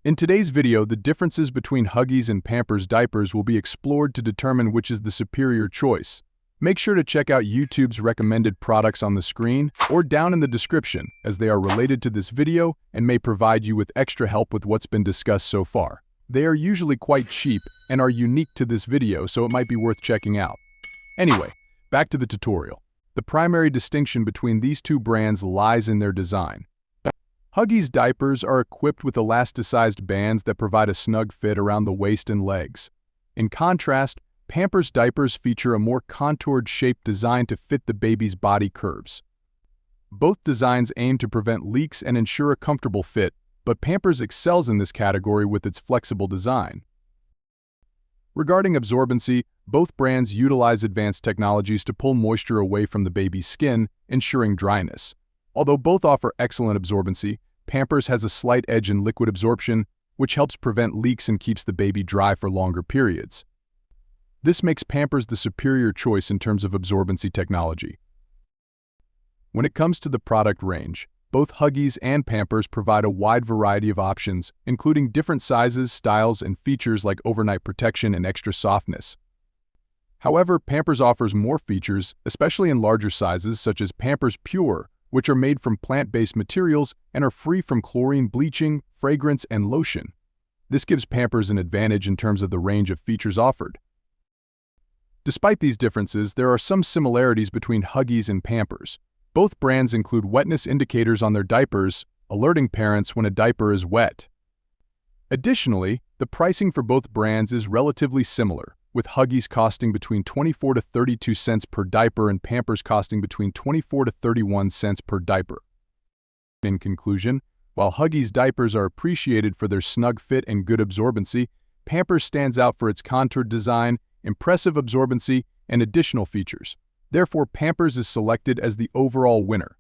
In today's video, the differences between Huggies and Pampers diapers will be explored to determine which is the superior choice. Make sure to check out YouTube's recommended products on the screen or down in the description, as they are related to this video and may provide you with extra help with what's been discussed so far. They are usually quite cheap and are unique to this video, so it might be worth checking out. Anyway, back to the tutorial. The primary distinction between these two brands lies in their design. Huggies diapers are equipped with elasticized bands that provide a snug fit around the waist and legs. In contrast, Pampers diapers feature a more contoured shape designed to fit the baby's body curves. Both designs aim to prevent leaks and ensure a comfortable fit, but Pampers excels in this category with its flexible design. Regarding absorbency, both brands utilize advanced technologies to pull moisture away from the baby's skin, ensuring dryness. Although both offer excellent absorbency, Pampers has a slight edge in liquid absorption, which helps prevent leaks and keeps the baby dry for longer periods. This makes Pampers the superior choice in terms of absorbency technology. When it comes to the product range, both Huggies and Pampers provide a wide variety of options, including different sizes, styles, and features like overnight protection and extra softness. However, Pampers offers more features, especially in larger sizes such as Pampers Pure, which are made from plant-based materials and are free from chlorine, bleaching, fragrance, and lotion. This gives Pampers an advantage in terms of the range of features offered. Despite these differences, there are some similarities between Huggies and Pampers. Both brands include wetness indicators on their diapers, alerting parents when a diaper is wet. Additionally, the pricing for both brands is relatively similar, with Huggies costing between 24 to 32 cents per diaper and Pampers costing between 24 to 31 cents per diaper. In conclusion, while Huggies diapers are appreciated for their snug fit and good absorbency, Pampers stands out for its contoured design, impressive absorbency, and additional features. Therefore, Pampers is selected as the overall winner.